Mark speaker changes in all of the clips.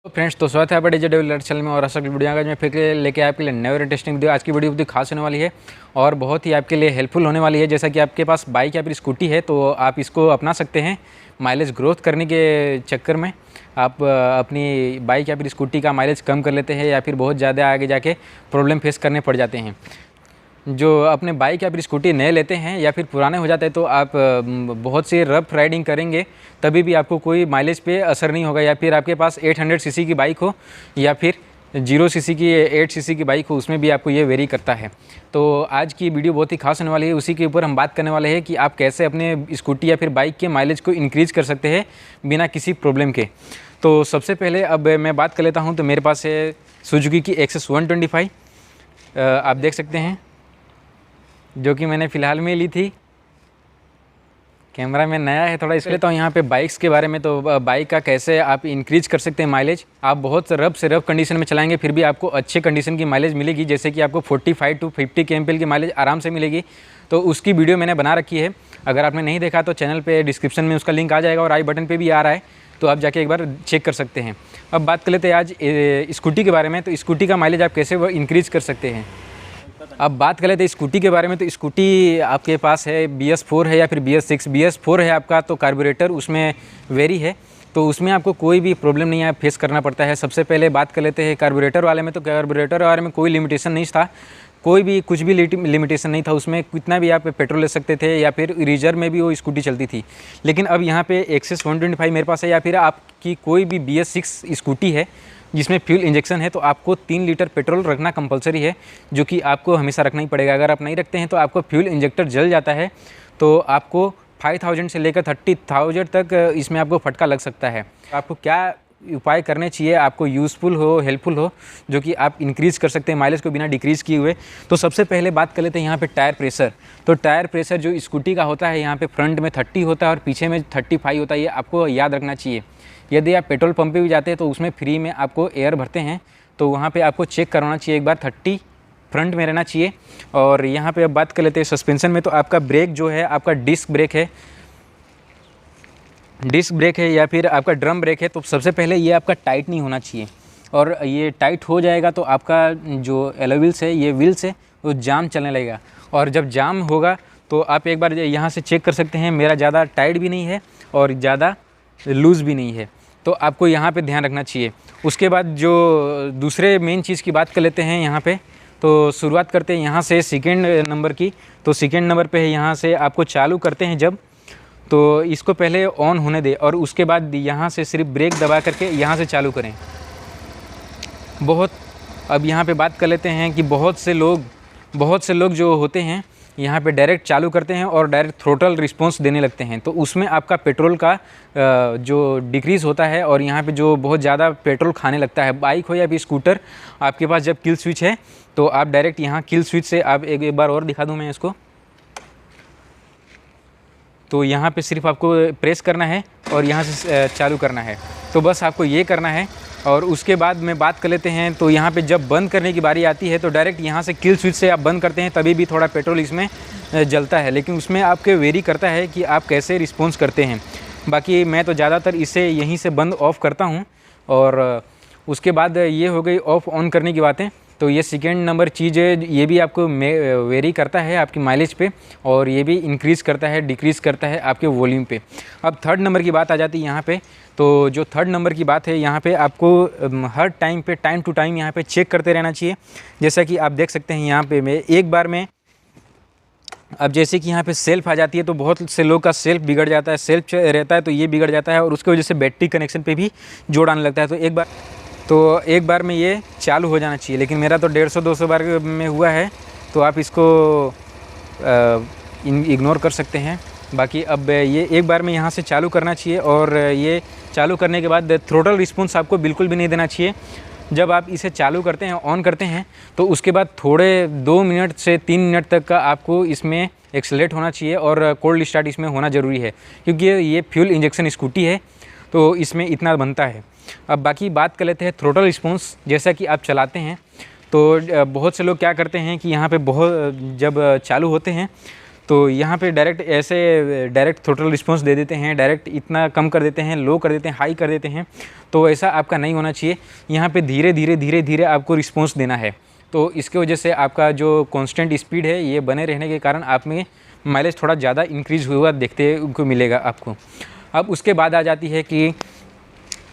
Speaker 1: तो फ्रेंड्स, तो स्वागत है आपका डीजे डेवलपर चैनल में। और आशा की वीडियो आज मैं फिर लेके आपके लिए नए इंटरेस्टिंग वीडियो। आज की वीडियो बहुत खास होने वाली है और बहुत ही आपके लिए हेल्पफुल होने वाली है। जैसा कि आपके पास बाइक या फिर स्कूटी है तो आप इसको अपना सकते हैं माइलेज ग्रोथ करने के चक्कर में। आप अपनी बाइक या फिर स्कूटी का माइलेज कम कर लेते हैं या फिर बहुत ज़्यादा आगे जाके प्रॉब्लम फेस करने पड़ जाते हैं। जो अपने बाइक या फिर स्कूटी नए लेते हैं या फिर पुराने हो जाते हैं तो आप बहुत सी रफ राइडिंग करेंगे तभी भी आपको कोई माइलेज पे असर नहीं होगा। या फिर आपके पास 800 सीसी की बाइक हो या फिर 0 सीसी की 8 सीसी की बाइक हो, उसमें भी आपको ये वेरी करता है। तो आज की वीडियो बहुत ही खास होने वाली है। उसी के ऊपर हम बात करने वाले हैं कि आप कैसे अपने स्कूटी या फिर बाइक के माइलेज को इंक्रीज़ कर सकते हैं बिना किसी प्रॉब्लम के। तो सबसे पहले अब मैं बात कर लेता हूँ। तो मेरे पास है सुजुकी की एक्सेस 125, आप देख सकते हैं, जो कि मैंने फ़िलहाल में ली थी। कैमरा में नया है थोड़ा, इसलिए तो यहाँ पे बाइक्स के बारे में। तो बाइक का कैसे आप इंक्रीज़ कर सकते हैं माइलेज। आप बहुत रफ से रफ कंडीशन में चलाएंगे फिर भी आपको अच्छे कंडीशन की माइलेज मिलेगी। जैसे कि आपको 45 to 50 kmpl की माइलेज आराम से मिलेगी। तो उसकी वीडियो मैंने बना रखी है, अगर आपने नहीं देखा तो चैनल पर डिस्क्रिप्शन में उसका लिंक आ जाएगा और आई बटन पर भी आ रहा है, तो आप जाके एक बार चेक कर सकते हैं। अब बात कर लेते हैं आज स्कूटी के बारे में। तो स्कूटी का माइलेज आप कैसे इंक्रीज़ कर सकते हैं। अब बात कर लेते हैं स्कूटी के बारे में। तो स्कूटी आपके पास है BS4 है या फिर BS6। BS4 है आपका, तो कार्बोरेटर उसमें वेरी है, तो उसमें आपको कोई भी प्रॉब्लम नहीं है, फेस करना पड़ता है। सबसे पहले बात कर लेते हैं कार्बोरेटर वाले में। तो कार्बोरेटर वाले में कोई लिमिटेशन नहीं था, कोई भी कुछ भी लिमिटेशन नहीं था उसमें। कितना भी आप पेट्रोल ले सकते थे या फिर रिजर्व में भी वो स्कूटी चलती थी। लेकिन अब यहाँ पे एक्सेस 125 मेरे पास है, या फिर आपकी कोई भी BS6 स्कूटी है जिसमें फ्यूल इंजेक्शन है, तो आपको 3 लीटर पेट्रोल रखना कंपलसरी है, जो कि आपको हमेशा रखना ही पड़ेगा। अगर आप नहीं रखते हैं तो आपको फ्यूल इंजेक्टर जल जाता है, तो आपको 5000 से लेकर 30,000 तक इसमें आपको फटका लग सकता है। आपको क्या उपाय करने चाहिए, आपको यूज़फुल हो, हेल्पफुल हो, जो कि आप इंक्रीज़ कर सकते हैं माइलेज को बिना डिक्रीज़ किए हुए। तो सबसे पहले बात कर लेते हैं यहाँ पे टायर प्रेशर। तो टायर प्रेशर जो स्कूटी का होता है, यहाँ पे फ्रंट में 30 होता है और पीछे में 35 होता है। ये आपको याद रखना चाहिए। यदि आप पेट्रोल पंप पे भी जाते हैं तो उसमें फ्री में आपको एयर भरते हैं, तो वहाँ पे आपको चेक करवाना चाहिए एक बार। 30 फ्रंट में रहना चाहिए। और यहाँ पे अब बात कर लेते हैं सस्पेंशन में। तो आपका ब्रेक जो है, आपका डिस्क ब्रेक है या फिर आपका ड्रम ब्रेक है, तो सबसे पहले ये आपका टाइट नहीं होना चाहिए। और ये टाइट हो जाएगा तो आपका जो एलो व्हील्स है, ये व्हील्स है, वो जाम चलने लगेगा। और जब जाम होगा तो आप एक बार यहाँ से चेक कर सकते हैं, मेरा ज़्यादा टाइट भी नहीं है और ज़्यादा लूज़ भी नहीं है, तो आपको यहाँ पे ध्यान रखना चाहिए। उसके बाद जो दूसरे मेन चीज़ की बात कर लेते हैं यहाँ पे। तो शुरुआत करते हैं यहाँ से सेकेंड नंबर की। तो सेकेंड नंबर पे है, यहाँ से आपको चालू करते हैं जब, तो इसको पहले ऑन होने दें और उसके बाद यहाँ से सिर्फ ब्रेक दबा करके यहाँ से चालू करें। अब यहाँ पे बात कर लेते हैं कि बहुत से लोग जो होते हैं यहाँ पे डायरेक्ट चालू करते हैं और डायरेक्ट थ्रोटल रिस्पॉन्स देने लगते हैं, तो उसमें आपका पेट्रोल का जो डिक्रीज़ होता है और यहाँ पे जो बहुत ज़्यादा पेट्रोल खाने लगता है। बाइक हो या फिर स्कूटर, आपके पास जब किल स्विच है तो आप डायरेक्ट यहाँ किल स्विच से, आप एक बार और दिखा दूँ मैं इसको। तो यहाँ पे सिर्फ आपको प्रेस करना है और यहाँ से चालू करना है, तो बस आपको ये करना है। और उसके बाद में बात कर लेते हैं। तो यहाँ पे जब बंद करने की बारी आती है तो डायरेक्ट यहाँ से किल स्विच से आप बंद करते हैं, तभी भी थोड़ा पेट्रोल इसमें जलता है, लेकिन उसमें आपके वेरी करता है कि आप कैसे रिस्पॉन्स करते हैं। बाकी मैं तो ज़्यादातर इसे यहीं से बंद ऑफ़ करता हूँ। और उसके बाद ये हो गई ऑफ़ ऑन करने की बातें। तो ये सेकेंड नंबर चीज़ है, ये भी आपको वेरी करता है आपकी माइलेज पे, और ये भी इंक्रीज़ करता है, डिक्रीज़ करता है आपके वॉल्यूम पे। अब थर्ड नंबर की बात आ जाती है यहाँ पे। तो जो थर्ड नंबर की बात है, यहाँ पे आपको हर टाइम टू टाइम यहाँ पे चेक करते रहना चाहिए। जैसा कि आप देख सकते हैं यहाँ पे मैं एक बार में, अब जैसे कि यहाँ पे सेल्फ आ जाती है तो बहुत से लोग का सेल्फ बिगड़ जाता है, सेल्फ रहता है तो ये बिगड़ जाता है और उसकी वजह से बैटरी कनेक्शन पे भी जोड़ आने लगता है। तो एक बार में ये चालू हो जाना चाहिए, लेकिन मेरा तो 150-200 बार में हुआ है, तो आप इसको इग्नोर कर सकते हैं। बाकी अब ये एक बार में यहाँ से चालू करना चाहिए और ये चालू करने के बाद थ्रोटल रिस्पॉन्स आपको बिल्कुल भी नहीं देना चाहिए। जब आप इसे चालू करते हैं, ऑन करते हैं, तो उसके बाद थोड़े 2 मिनट से 3 मिनट तक का आपको इसमें एक्सेलरेट होना चाहिए और कोल्ड स्टार्ट इसमें होना ज़रूरी है, क्योंकि ये फ्यूल इंजेक्शन स्कूटी है तो इसमें इतना बनता है। अब बाकी बात कर लेते हैं थ्रोटल रिस्पॉन्स। जैसा कि आप चलाते हैं तो बहुत से लोग क्या करते हैं कि यहाँ पे जब चालू होते हैं तो यहाँ पे डायरेक्ट थ्रोटल रिस्पॉन्स दे देते हैं, डायरेक्ट इतना कम कर देते हैं, लो कर देते हैं, हाई कर देते हैं। तो ऐसा आपका नहीं होना चाहिए। यहाँ पे धीरे धीरे आपको रिस्पॉन्स देना है। तो इसके वजह से आपका जो कांस्टेंट स्पीड है ये बने रहने के कारण आप में माइलेज थोड़ा ज़्यादा इंक्रीज़ हुआ देखते को मिलेगा आपको। अब उसके बाद आ जाती है कि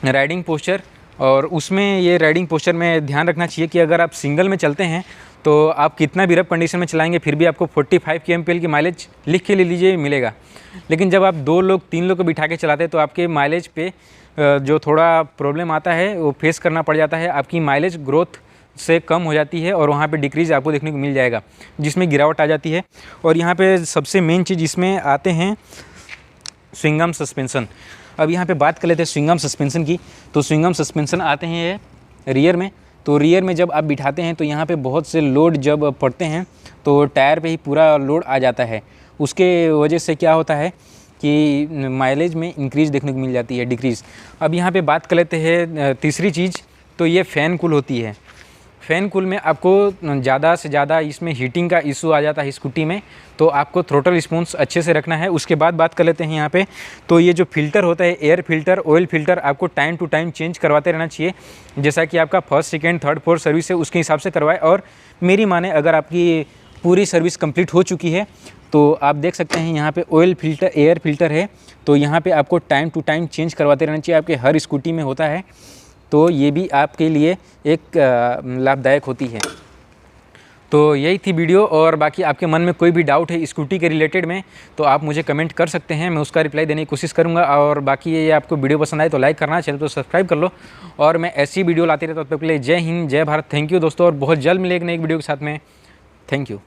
Speaker 1: राइडिंग पोस्चर, और उसमें ये राइडिंग पोस्चर में ध्यान रखना चाहिए कि अगर आप सिंगल में चलते हैं तो आप कितना भी रफ कंडीशन में चलाएंगे फिर भी आपको 45 kmpl की माइलेज लिख के ले लीजिए मिलेगा। लेकिन जब आप 2 लोग 3 लोग को बिठा के चलाते हैं तो आपके माइलेज पे जो थोड़ा प्रॉब्लम आता है वो फेस करना पड़ जाता है। आपकी माइलेज ग्रोथ से कम हो जाती है और वहाँ पे डिक्रीज़ आपको देखने को मिल जाएगा, जिसमें गिरावट आ जाती है। और यहाँ पे सबसे मेन चीज़ इसमें आते हैं स्विंग आर्म सस्पेंशन। अब यहाँ पे बात कर लेते हैं स्विंग आर्म सस्पेंशन की। तो स्विंग आर्म सस्पेंशन आते हैं रियर में। तो रियर में जब आप बिठाते हैं तो यहाँ पे बहुत से लोड जब पड़ते हैं तो टायर पे ही पूरा लोड आ जाता है। उसके वजह से क्या होता है कि माइलेज में इंक्रीज़ देखने को मिल जाती है, डिक्रीज़। अब यहाँ पे बात कर लेते हैं तीसरी चीज़, तो ये फ़ैन कूल होती है। फ़ैन कूल में आपको ज़्यादा से ज़्यादा इसमें हीटिंग का इशू आ जाता है स्कूटी में, तो आपको थ्रोटल रिस्पॉन्स अच्छे से रखना है। उसके बाद बात कर लेते हैं यहाँ पे, तो ये जो फ़िल्टर होता है, एयर फ़िल्टर, ऑयल फ़िल्टर, आपको टाइम टू टाइम चेंज करवाते रहना चाहिए। जैसा कि आपका first, second, third, fourth service है उसके हिसाब से करवाएं। और मेरी माने अगर आपकी पूरी सर्विस कंप्लीट हो चुकी है तो आप देख सकते हैं यहाँ पे ऑयल फ़िल्टर, एयर फ़िल्टर है, तो यहाँ पे आपको टाइम टू टाइम चेंज करवाते रहना चाहिए। आपके हर स्कूटी में होता है, तो ये भी आपके लिए एक लाभदायक होती है। तो यही थी वीडियो, और बाकी आपके मन में कोई भी डाउट है स्कूटी के रिलेटेड में तो आप मुझे कमेंट कर सकते हैं, मैं उसका रिप्लाई देने की कोशिश करूंगा। और बाकी ये आपको वीडियो पसंद आए तो लाइक करना, चैनल तो सब्सक्राइब कर लो, और मैं ऐसी वीडियो लाते रहता हूँ। तब तक के लिए जय हिंद, जय भारत, थैंक यू दोस्तों, और बहुत जल्द मिलेगा नई वीडियो के साथ में। Thank you.